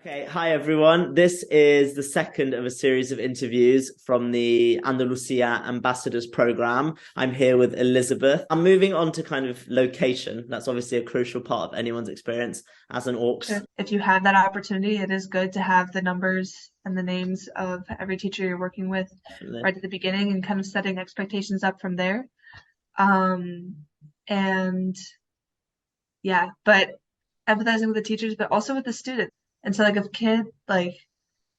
Okay, hi everyone. This is the second of a series of interviews from the Andalusia Ambassadors Program. I'm here with Elisabeth. I'm moving on to kind of location. That's obviously a crucial part of anyone's experience as an AUX. If you have that opportunity, it is good to have the numbers and the names of every teacher you're working with Definitely. right at the beginning and kind of setting expectations up from there. Um, and yeah, but empathizing with the teachers, but also with the students. And so like if a kid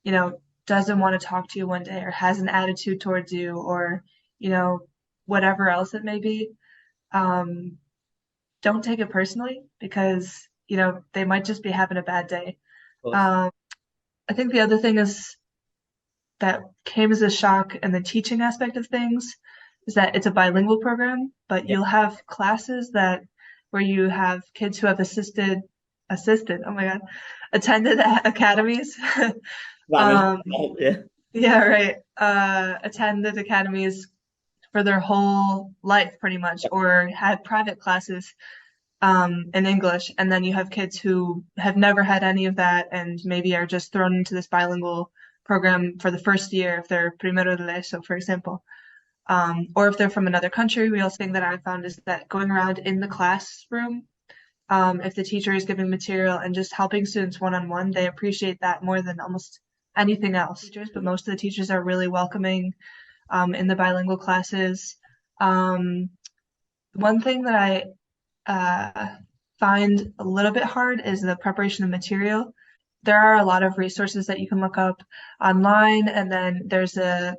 you know, doesn't want to talk to you one day or has an attitude towards you or, you know, whatever else it may be, um, don't take it personally because, they might just be having a bad day. Of course. Um, I think the other thing is that came as a shock in the teaching aspect of things is that it's a bilingual program, but Yeah. you'll have classes that where you have kids who have oh my God, attended academies. Spanish. Um, Yeah. yeah, right. Attended academies for their whole life pretty much, or had private classes in English, and then you have kids who have never had any of that and maybe are just thrown into this bilingual program for the first year if they're primero de eso, for example. Or if they're from another country. We also think that I found is that going around in the classroom, if the teacher is giving material and just helping students one-on-one, they appreciate that more than almost anything else. But most of the teachers are really welcoming in the bilingual classes. Um, One thing that I find a little bit hard is the preparation of material. There are a lot of resources that you can look up online, and then there's a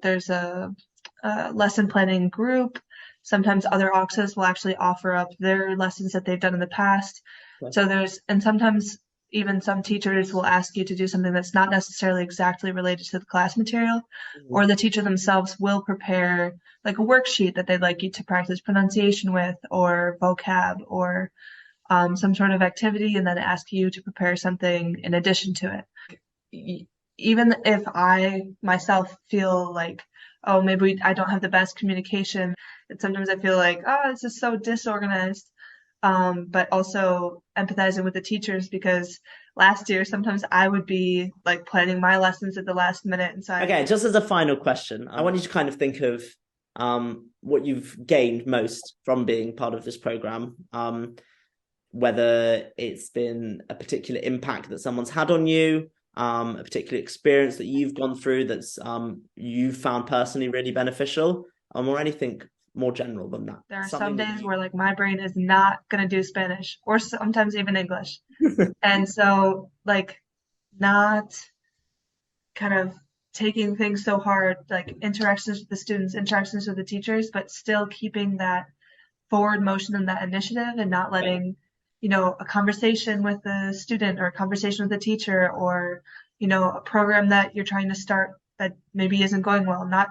lesson planning group. Sometimes other AUXes will actually offer up their lessons that they've done in the past. Okay. And sometimes even some teachers will ask you to do something that's not necessarily exactly related to the class material, Mhm. or the teacher themselves will prepare like a worksheet that they'd like you to practice pronunciation with, or vocab, or some sort of activity, and then ask you to prepare something in addition to it. Even if I myself feel like, oh, maybe I don't have the best communication, and sometimes I feel like, oh, this is so disorganized. But also empathizing with the teachers because last year sometimes I would be like planning my lessons at the last minute, and so Okay, just as a final question, I want you to kind of think of what you've gained most from being part of this program. Whether it's been a particular impact that someone's had on you, a particular experience that you've gone through that's you found personally really beneficial, or anything more general than that. there are some Something that days you where like my brain is not gonna do Spanish or sometimes even English. And so like not kind of taking things so hard, like interactions with the students, interactions with the teachers, but still keeping that forward motion and that initiative and not letting, a conversation with the student or a conversation with the teacher or, a program that you're trying to start that maybe isn't going well, not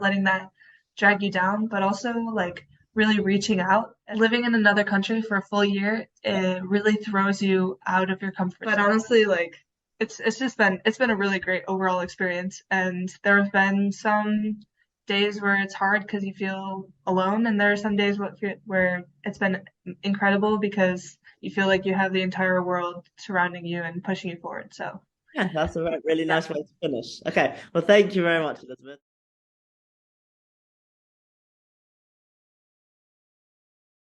letting that drag you down, but also like really reaching out. Living in another country for a full year, it really throws you out of your comfort zone. But honestly, like it's been a really great overall experience, and there have been some days where it's hard because you feel alone, and there are some days where it's been incredible because you feel like you have the entire world surrounding you and pushing you forward. So yeah, that's a really yeah. nice way to finish. Okay, well, thank you very much, Elizabeth.